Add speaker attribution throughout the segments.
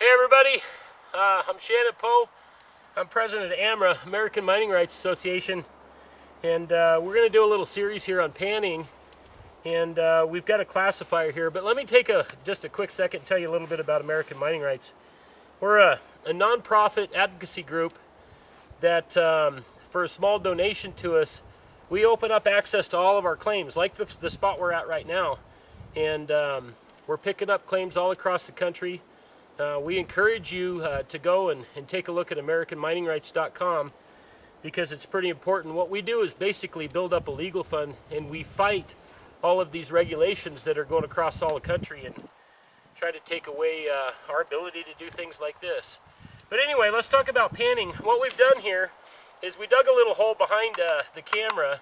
Speaker 1: Hey everybody, I'm Shannon Poe. I'm president of AMRA, American Mining Rights Association, and we're going to do a little series here on panning, and we've got a classifier here, but let me take just a quick second and tell you a little bit about American Mining Rights. We're a non-profit advocacy group that for a small donation to us, we open up access to all of our claims, like the spot we're at right now, and we're picking up claims all across the country. We encourage you to go and take a look at AmericanMiningRights.com because it's pretty important. What we do is basically build up a legal fund, and we fight all of these regulations that are going across all the country and try to take away our ability to do things like this. But anyway, let's talk about panning. What we've done here is we dug a little hole behind the camera.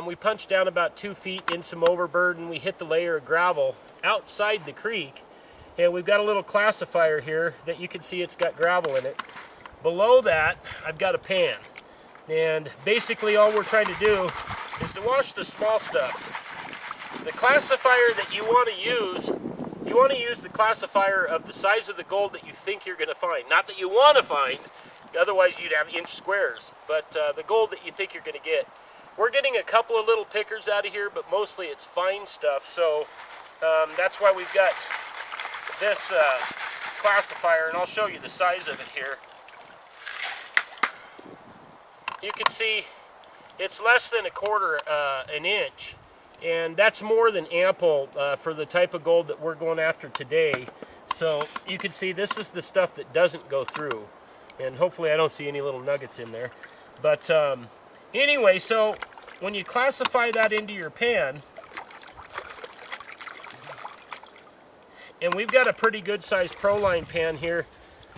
Speaker 1: We punched down about 2 feet in some overburden. We hit the layer of gravel outside the creek. And we've got a little classifier here that you can see it's got gravel in it. Below that, I've got a pan. And basically all we're trying to do is to wash the small stuff. The classifier that you want to use the classifier of the size of the gold that you think you're going to find. Not that you want to find, otherwise you'd have inch squares, but the gold that you think you're going to get. We're getting a couple of little pickers out of here, but mostly it's fine stuff, so that's why we've got this classifier, and I'll show you the size of it here. You can see it's less than an inch, and that's more than ample for the type of gold that we're going after today. So you can see this is the stuff that doesn't go through, and hopefully I don't see any little nuggets in there. But anyway, so when you classify that into your pan, and we've got a pretty good sized Proline pan here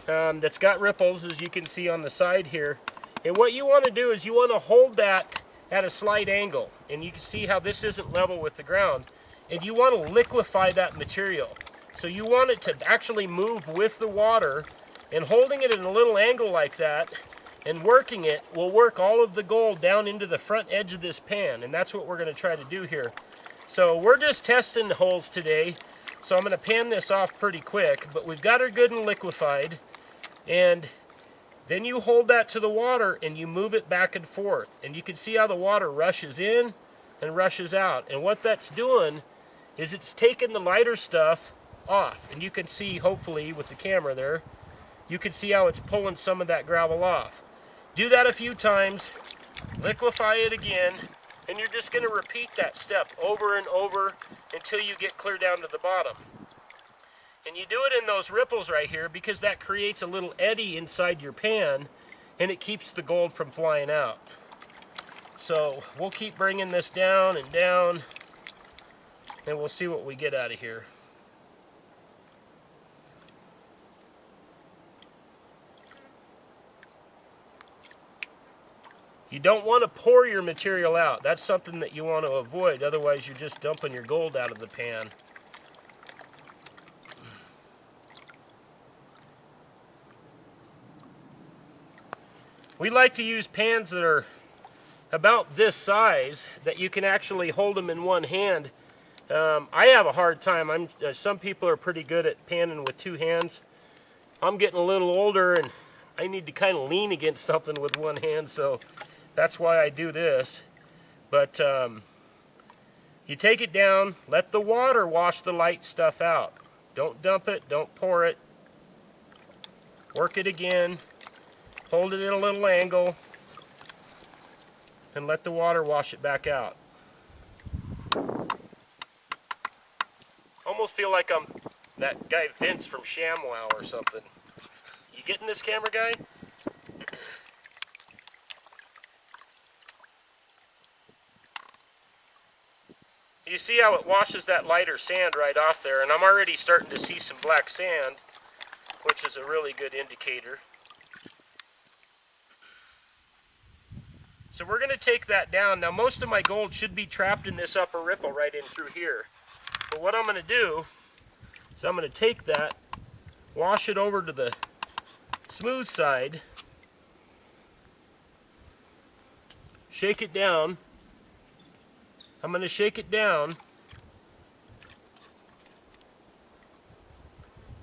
Speaker 1: that's got ripples, as you can see on the side here. And what you want to do is you want to hold that at a slight angle. And you can see how this isn't level with the ground. And you want to liquefy that material. So you want it to actually move with the water, and holding it at a little angle like that and working it will work all of the gold down into the front edge of this pan. And that's what we're going to try to do here. So we're just testing the holes today. So I'm going to pan this off pretty quick, but we've got her good and liquefied, and then you hold that to the water and you move it back and forth, and you can see how the water rushes in and rushes out. And what that's doing is it's taking the lighter stuff off, and you can see, hopefully with the camera there, you can see how it's pulling some of that gravel off. Do that a few times, liquefy it again, and you're just going to repeat that step over and over until you get clear down to the bottom. And you do it in those ripples right here because that creates a little eddy inside your pan, and it keeps the gold from flying out. So we'll keep bringing this down and down, and we'll see what we get out of here. You don't want to pour your material out. That's something that you want to avoid. Otherwise, you're just dumping your gold out of the pan. We like to use pans that are about this size, that you can actually hold them in one hand. I have a hard time. Some people are pretty good at panning with 2 hands. I'm getting a little older, and I need to kind of lean against something with one hand, so that's why I do this. But you take it down, let the water wash the light stuff out. Don't dump it, don't pour it. Work it again, hold it at a little angle, and let the water wash it back out. Almost feel like I'm that guy Vince from ShamWow or something. You getting this, camera guy? You see how it washes that lighter sand right off there, and I'm already starting to see some black sand, which is a really good indicator. So we're going to take that down. Now most of my gold should be trapped in this upper ripple right in through here. But what I'm going to do is I'm going to take that, wash it over to the smooth side, shake it down. I'm going to shake it down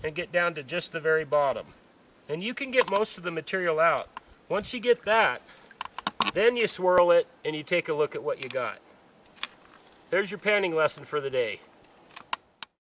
Speaker 1: and get down to just the very bottom. And you can get most of the material out. Once you get that, then you swirl it and you take a look at what you got. There's your panning lesson for the day.